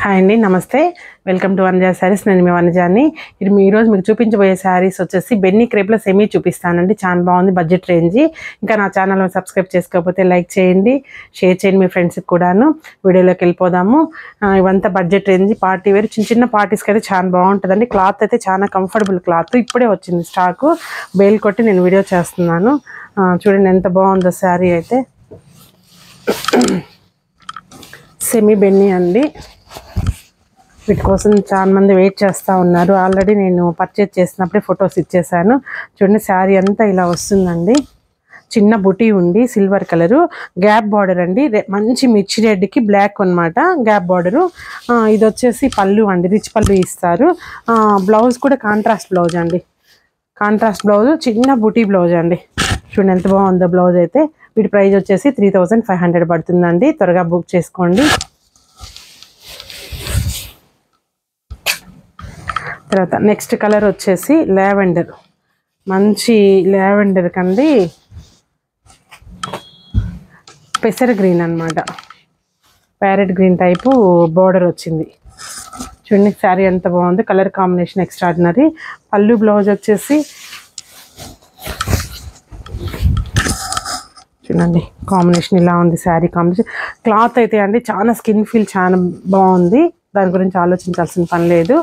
Hi అండి, నమస్తే. Welcome to Vanaja saris. నేను మీ వనజాని. ఇది ఈరోజు మీకు చూపించబోయే శారీస్ వచ్చేసి బెన్నీ క్రేప్లో సెమీ చూపిస్తానండి. చాలా బాగుంది, బడ్జెట్ రేంజ్. ఇంకా నా ఛానల్ని సబ్స్క్రైబ్ చేసుకోకపోతే లైక్ చేయండి, షేర్ చేయండి మీ ఫ్రెండ్స్కి కూడాను. వీడియోలోకి వెళ్ళిపోదాము. ఇవంతా బడ్జెట్ రేంజ్, పార్టీ వేర్, చిన్న చిన్న పార్టీస్కి అయితే చాలా బాగుంటుందండి. క్లాత్ అయితే చాలా కంఫర్టబుల్ క్లాత్. ఇప్పుడే వచ్చింది స్టాకు, బేల్ కొట్టి నేను వీడియో చేస్తున్నాను. చూడండి ఎంత బాగుందో శారీ అయితే. సెమీ బెన్నీ అండి. వీటి కోసం చాలా మంది వెయిట్ చేస్తూ ఉన్నారు. ఆల్రెడీ నేను పర్చేజ్ చేసినప్పుడే ఫొటోస్ ఇచ్చేసాను. చూడండి శారీ అంతా ఇలా వస్తుందండి. చిన్న బుటీ ఉంది, సిల్వర్ కలరు, గ్యాప్ బార్డర్ అండి. మంచి మిర్చి రెడ్కి బ్లాక్ అనమాట గ్యాప్ బార్డరు. ఇది వచ్చేసి పళ్ళు అండి, రిచ్ పళ్ళు ఇస్తారు. బ్లౌజ్ కూడా కాంట్రాస్ట్ బ్లౌజ్ అండి, కాంట్రాస్ట్ బ్లౌజ్, చిన్న బుటీ బ్లౌజ్ అండి. చూడండి ఎంత బాగుందో బ్లౌజ్ అయితే. వీటి ప్రైస్ వచ్చేసి 3500 పడుతుందండి. త్వరగా బుక్ చేసుకోండి. తర్వాత నెక్స్ట్ కలర్ వచ్చేసి లావెండర్, మంచి లావెండర్ కండి, పెసర గ్రీన్ అనమాట, ప్యారెట్ గ్రీన్ టైపు బార్డర్ వచ్చింది. చూడండి శారీ ఎంత బాగుంది, కలర్ కాంబినేషన్ ఎక్స్ట్రాడినరీ. పళ్ళు బ్లౌజ్ వచ్చేసి చూడండి కాంబినేషన్ ఇలా ఉంది. శారీ కాంబినేషన్, క్లాత్ అయితే అండి చాలా స్కిన్ ఫీల్ చాలా బాగుంది. దాని గురించి ఆలోచించాల్సిన పని లేదు.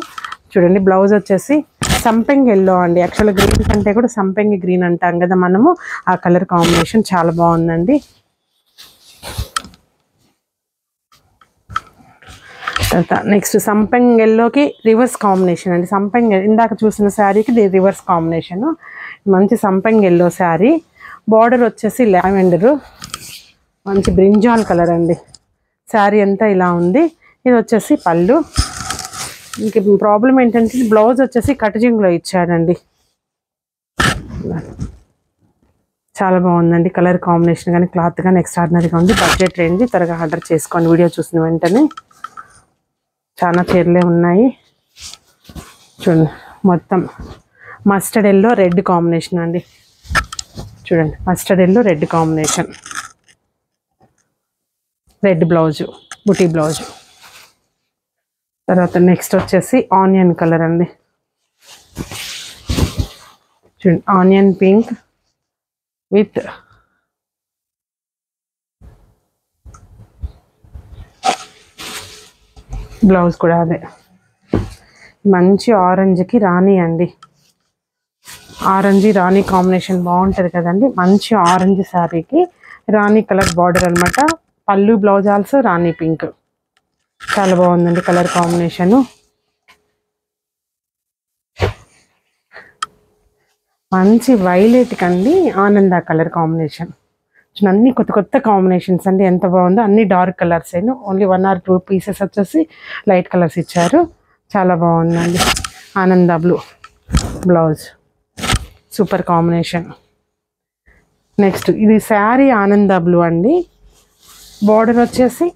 చూడండి బ్లౌజ్ వచ్చేసి సంపెంగ్ ఎల్లో అండి. యాక్చువల్గా గ్రీన్ కంటే కూడా సంపెంగి గ్రీన్ అంటాం కదా మనము, ఆ కలర్ కాంబినేషన్ చాలా బాగుందండి. తర్వాత నెక్స్ట్ సంపెంగ్ ఎల్లోకి రివర్స్ కాంబినేషన్ అండి. సంపెంగ్ ఇందాక చూసిన శారీకి ఇది రివర్స్ కాంబినేషను. మంచి సంపెంగ్ ఎల్లో శారీ. బార్డర్ వచ్చేసి లావెండరు, మంచి బ్రింజాల్ కలర్ అండి. శారీ అంతా ఇలా ఉంది. ఇది వచ్చేసి పళ్ళు. ఇంక ప్రాబ్లం ఏంటంటే బ్లౌజ్ వచ్చేసి కటింగ్లో ఇచ్చాడండి. చాలా బాగుందండి కలర్ కాంబినేషన్ కానీ క్లాత్ కానీ ఎక్స్ట్రాడినరీగా ఉంది. Budget range. త్వరగా ఆర్డర్ చేసుకోండి వీడియో చూసిన వెంటనే. చాలా చీరలే ఉన్నాయి. చూడండి మొత్తం మస్టర్డ్ ఎల్లో రెడ్ కాంబినేషన్ అండి. చూడండి mustard yellow red combination, red blouse, బుటీ బ్లౌజు. తర్వాత నెక్స్ట్ వచ్చేసి ఆనియన్ కలర్ అండి. చూడండి ఆనియన్ పింక్ విత్ బ్లౌజ్ కూడా అదే. మంచి ఆరెంజ్కి రాణి అండి. ఆరెంజ్ రాణి కాంబినేషన్ బాగుంటుంది కదండి. మంచి ఆరెంజ్ శారీకి రాణి కలర్ బార్డర్ అనమాట. పళ్ళు బ్లౌజ్ ఆల్సో రాణి పింక్. చాలా బాగుందండి కలర్ కాంబినేషను. మంచి వైలెట్ కండి ఆనంద కలర్ కాంబినేషన్. అన్ని కొత్త కొత్త కాంబినేషన్స్ అండి. ఎంత బాగుందో. అన్ని డార్క్ కలర్స్ అయినా, ఓన్లీ 1 or 2 పీసెస్ వచ్చేసి లైట్ కలర్స్ ఇచ్చారు. చాలా బాగుందండి. ఆనంద blue blouse, super combination. Next ఇది శారీ ఆనంద బ్లూ అండి. బార్డర్ వచ్చేసి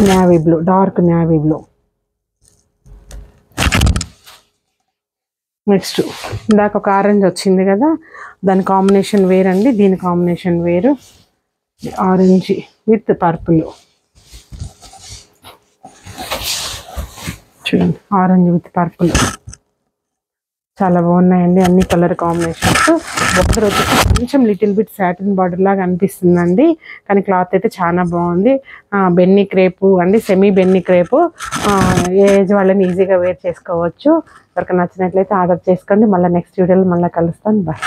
navy blue, dark navy blue. Next ఇందాక ఒక ఆరెంజ్ వచ్చింది కదా, దాని కాంబినేషన్ వేరండి, దీని కాంబినేషన్ వేరు. Orange with purple. చూడండి ఆరెంజ్ విత్ పర్పుల్. చాలా బాగున్నాయండి అన్ని కలర్ కాంబినేషన్స్. బార్డర్ వచ్చేసి కొంచెం లిటిల్ బిట్ సాటిన్ బార్డర్ లాగా అనిపిస్తుందండి, కానీ క్లాత్ అయితే చాలా బాగుంది. బెన్నీ క్రేపు అండి, సెమీ బెన్నీ క్రేపు. ఏజ్ వాళ్ళని ఈజీగా వేర్ చేసుకోవచ్చు. ఎవరికి నచ్చినట్లయితే ఆర్డర్ చేసుకోండి. మళ్ళీ నెక్స్ట్ వీడియోలో మళ్ళీ కలుస్తాను. బాయ్.